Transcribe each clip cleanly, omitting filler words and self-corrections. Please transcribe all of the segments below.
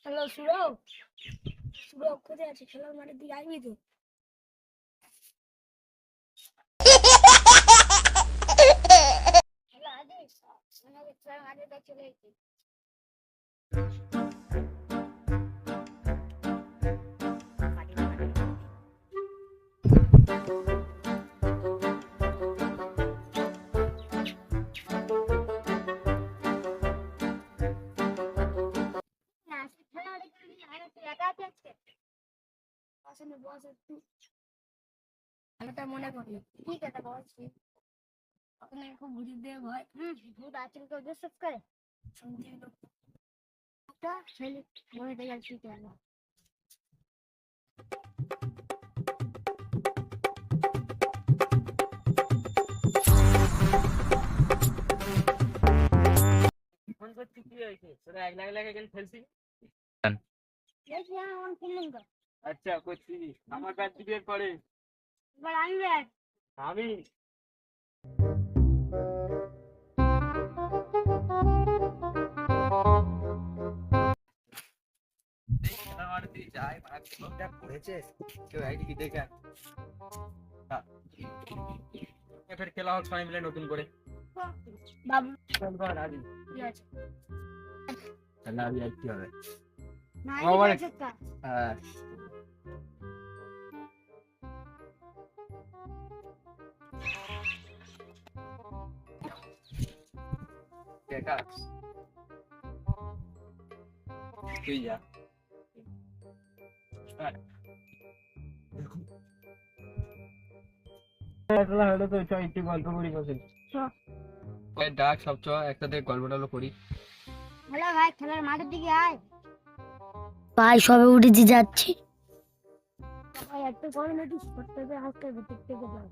Hello সুরভ, সুরভ কোথায় আছে? খেলার মাঠের দিকে আসবি তো? খেলা আছিস? আমাকে খেলার মাঠে চলে এসেছি। খেলাটা মনে করি ঠিক আছে বলছি। ওখানে খুব ভূত দিয়ে ভয় ভূত আছে কেউ বিশ্বাস করে শুনছি লোকটা ছেলে মনে দিয়ে যাচ্ছি কেন ফোন করছি কি হয়েছে? তোরা এক লাখ লাখে গেলে খেলছি। দেখি আমার ফিল্ডিং কর আচ্ছা করছি। আমার ব্যাট দিবে পরে। এবার আমি ব্যাট আমি ফের খেলা হোক সবাই মিলে নতুন করে। বাবু চল ঘর আবি। ঠিক আছে খেলা আবি আর কি হবে? না আমার- এই চেষ্টা হ্যাঁ দেখা তুই যা হলো তো চ একটু গল্প করি বসে ডাক সব চ একসাথে গল্প টল্প করি। হ্যালো ভাই খেলার মাঠের দিকে আয় ভাই সবে উঠেছি যাচ্ছি ভাই একটু গরম একটু করতে হবে হালকা ভিতর থেকে যাও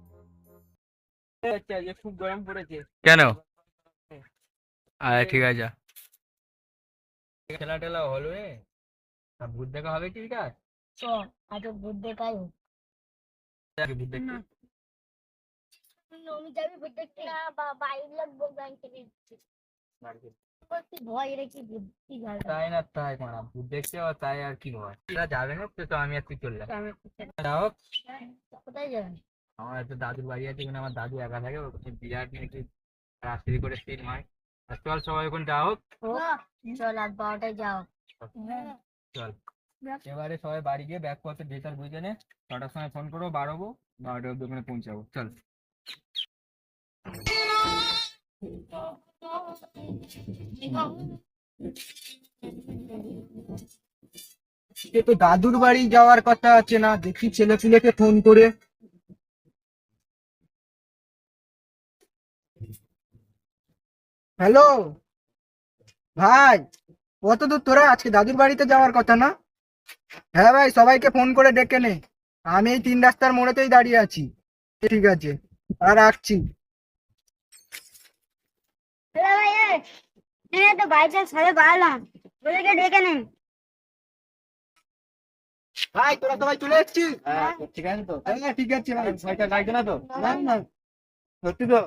আচ্ছা যে খুব গরম পড়েছে। কেন? ঠিক আছে। খেলা টেলা হলো রে, ভূত দেখা হবে কি কাজ? চ আজ ভূত দেখাই হোক ভূত দেখতে না আমি যাবি ভূত দেখতে না বা বাইরে লাগবো ব্যাংক থেকে ভয় রেখে ভূত কি যায় তাই না তাই মারা ভূত দেখতে হবে তাই আর কি হয়? এরা যাবে না তো আমি আর তুই চললাম। যাও কোথায় যাবেন আমার একটা দাদুর বাড়ি আছে, ওখানে আমার দাদু একা থাকে, ওখানে বিরাট নাকি রাত্রি করে সিন হয়। আর চল সবাই ওখানে যা হোক। চল রাত 12টায় যাও চল এবারে সবাই বাড়ি গিয়ে ব্যাগ পত্র ভেতর বুঝে নে, 6টার সময় ফোন করবো, বাড়াবো 12টার অব্দি ওখানে পৌঁছাবো। চল এ তো দাদুর বাড়ি যাওয়ার কথা আছে না, দেখি ছেলে পিলেকে ফোন করে। হ্যালো ভাই, কত দূর তোরা? আজকে দাদুর বাড়িতে যাওয়ার কথা না? হ্যাঁ ভাই, সবাইকে ফোন করে ডেকে নে। আমি এই 3 রাস্তার মোড়েতেই দাঁড়িয়ে আছি। ঠিক আছে, আর রাখছি। হ্যালো ভাই এই তো বাইকটা ছেড়ে বাড়লাম ওদেরকে ডেকে নেন ভাই তোরা সবাই চলে এসেছিস? ঠিক আছে তো? হ্যাঁ ঠিক আছে ভাই, ভয়টা লাগছে না তো? না না, সত্যি তো।